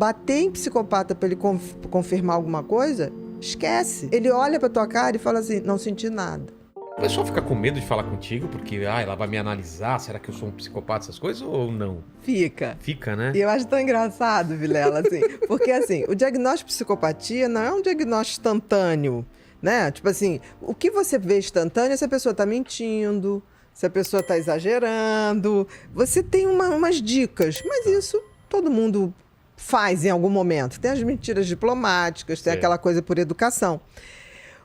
bater em psicopata para ele confirmar alguma coisa, esquece. Ele olha pra tua cara e fala assim, não senti nada. O pessoal fica com medo de falar contigo porque ela vai me analisar, será que eu sou um psicopata, essas coisas, ou não? Fica. Fica, né? E eu acho tão engraçado, Vilela, assim, porque assim, o diagnóstico de psicopatia não é um diagnóstico instantâneo, né? Tipo assim, o que você vê instantâneo é se a pessoa tá mentindo, se a pessoa tá exagerando, você tem umas dicas, mas isso todo mundo faz em algum momento. Tem as mentiras diplomáticas, tem aquela coisa por educação.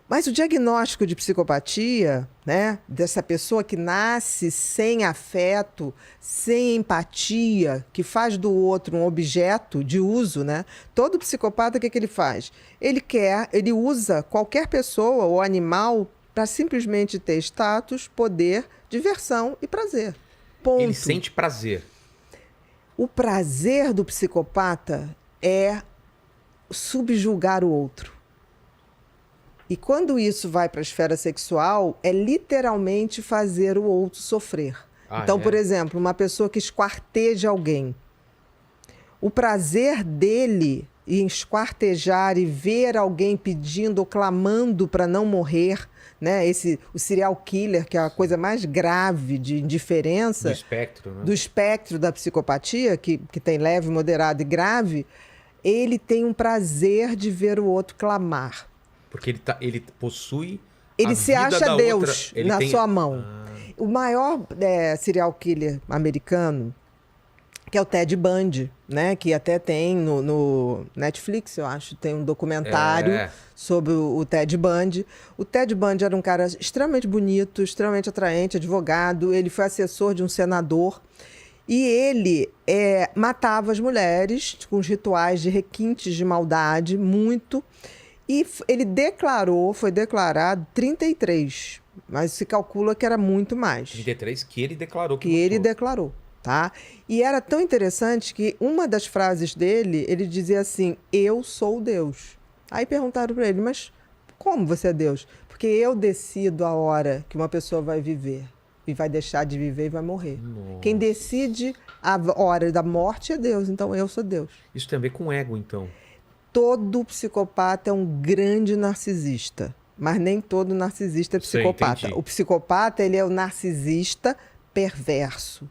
Mas o diagnóstico de psicopatia, né, dessa pessoa que nasce sem afeto, sem empatia, que faz do outro um objeto de uso, né? Todo psicopata, o que ele faz? Ele usa qualquer pessoa ou animal para simplesmente ter status, poder, diversão e prazer. Ponto. Ele sente prazer. O prazer do psicopata é subjugar o outro. E quando isso vai para a esfera sexual, é literalmente fazer o outro sofrer. Então, por exemplo, uma pessoa que esquarteja alguém. O prazer dele em esquartejar e ver alguém pedindo ou clamando para não morrer, né? O serial killer, que é a coisa mais grave de indiferença. Do espectro, né? Do espectro da psicopatia, que tem leve, moderado e grave, ele tem um prazer de ver o outro clamar. Porque ele possui ele se acha Deus na sua mão. Ah. O maior serial killer americano, que é o Ted Bundy, né? Que até tem no Netflix, eu acho, tem um documentário sobre o Ted Bundy. O Ted Bundy era um cara extremamente bonito, extremamente atraente, advogado. Ele foi assessor de um senador. E ele matava as mulheres com os rituais de requintes de maldade, muito. E ele foi declarado 33, mas se calcula que era muito mais. 33 que ele declarou que ele declarou, tá? E era tão interessante que uma das frases dele, ele dizia assim, eu sou Deus. Aí perguntaram para ele, mas como você é Deus? Porque eu decido a hora que uma pessoa vai viver e vai deixar de viver e vai morrer. Nossa. Quem decide a hora da morte é Deus, então eu sou Deus. Isso tem a ver com ego, então? Todo psicopata é um grande narcisista, mas nem todo narcisista é psicopata. O psicopata, ele é o narcisista perverso.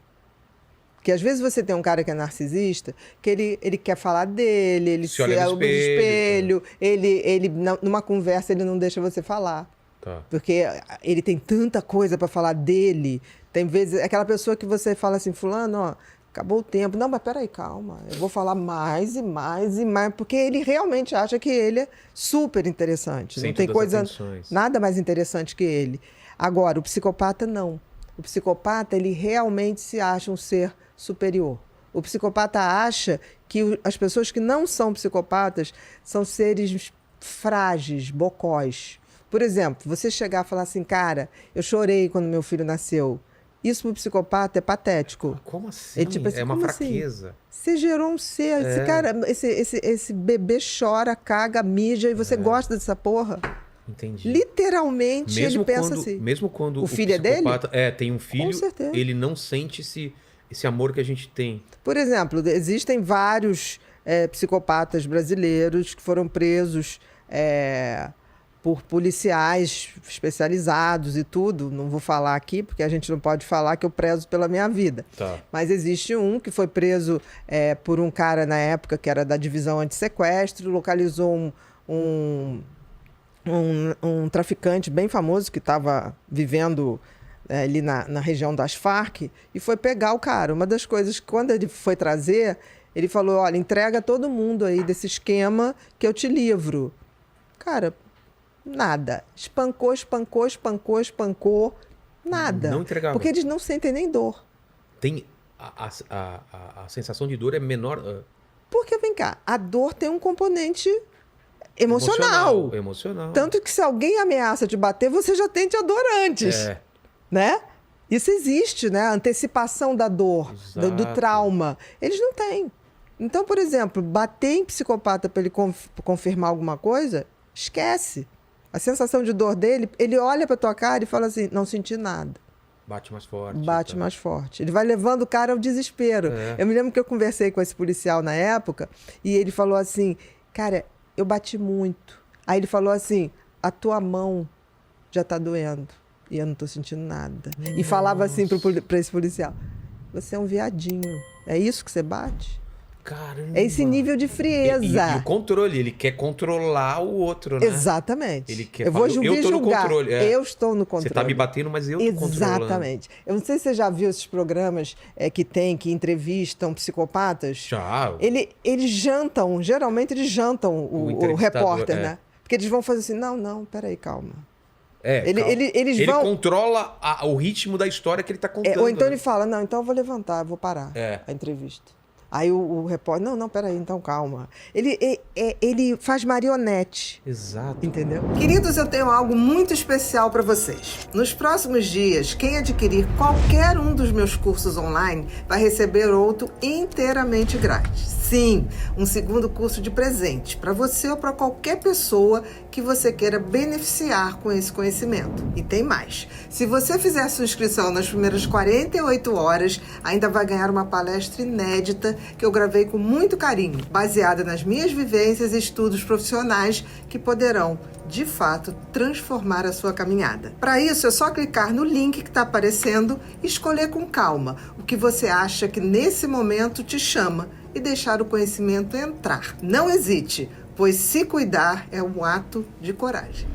Que às vezes você tem um cara que é narcisista, que ele quer falar dele, ele se olha no espelho, ele numa conversa ele não deixa você falar. Tá. Porque ele tem tanta coisa para falar dele. Tem vezes, aquela pessoa que você fala assim, fulano, ó, acabou o tempo. Não, mas peraí, calma. Eu vou falar mais e mais e mais, porque ele realmente acha que ele é super interessante. Não tem coisa, nada mais interessante que ele. Agora, o psicopata não. O psicopata, ele realmente se acha um ser superior. O psicopata acha que as pessoas que não são psicopatas são seres frágeis, bocós. Por exemplo, você chegar e falar assim, cara, eu chorei quando meu filho nasceu. Isso para o psicopata é patético. Como assim? Tipo assim, é uma fraqueza. Assim? Você gerou um ser. Esse cara, esse bebê chora, caga, mija e você gosta dessa porra? Entendi. Literalmente mesmo ele pensa assim. Mesmo quando o filho é dele? Tem um filho, com certeza. Ele não sente esse amor que a gente tem. Por exemplo, existem vários psicopatas brasileiros que foram presos por policiais especializados e tudo. Não vou falar aqui, porque a gente não pode falar que eu prezo pela minha vida. Tá. Mas existe um que foi preso por um cara na época que era da divisão antissequestro, localizou um traficante bem famoso que estava vivendo ali na região das Farc e foi pegar o cara. Uma das coisas que quando ele foi trazer, ele falou, olha, entrega todo mundo aí desse esquema que eu te livro. Cara, nada. Espancou, nada. Não entregava. Porque eles não sentem nem dor. Tem a sensação de dor é menor... Porque, vem cá, a dor tem um componente emocional. Tanto que se alguém ameaça te bater, você já tem a dor antes. Né? Isso existe, né? A antecipação da dor, do trauma. Eles não têm. Então, por exemplo, bater em psicopata para ele confirmar alguma coisa, esquece. A sensação de dor dele, ele olha para tua cara e fala assim, não senti nada. Bate mais forte. Bate tá. mais forte. Ele vai levando o cara ao desespero. É. Eu me lembro que eu conversei com esse policial na época e ele falou assim, cara, eu bati muito. Aí ele falou assim, a tua mão já tá doendo e eu não tô sentindo nada. E falava assim pra esse policial, você é um viadinho, é isso que você bate? Caramba. É esse nível de frieza. E o controle, ele quer controlar o outro, né? Exatamente. Ele quer eu vou falar, eu tô no julgar. controle. Eu estou no controle. Você tá me batendo, mas eu tô controlando. Exatamente. Eu não sei se você já viu esses programas que entrevistam psicopatas. Já. Eles jantam, geralmente eles jantam o entrevistador, repórter, né? Porque eles vão fazer assim, não, peraí, calma. Eles Ele vão... controla o ritmo da história que ele tá contando. ou então né? ele fala, não, então eu vou levantar, vou parar a entrevista. Aí o repórter, não, peraí, então calma. Ele faz marionete. Exato. Entendeu? Queridos, eu tenho algo muito especial para vocês. Nos próximos dias, quem adquirir qualquer um dos meus cursos online vai receber outro inteiramente grátis. Sim, um segundo curso de presente para você ou para qualquer pessoa que você queira beneficiar com esse conhecimento. E tem mais. Se você fizer sua inscrição nas primeiras 48 horas, ainda vai ganhar uma palestra inédita que eu gravei com muito carinho, baseada nas minhas vivências e estudos profissionais que poderão, de fato, transformar a sua caminhada. Para isso, é só clicar no link que está aparecendo e escolher com calma o que você acha que nesse momento te chama e deixar o conhecimento entrar. Não hesite, pois se cuidar é um ato de coragem.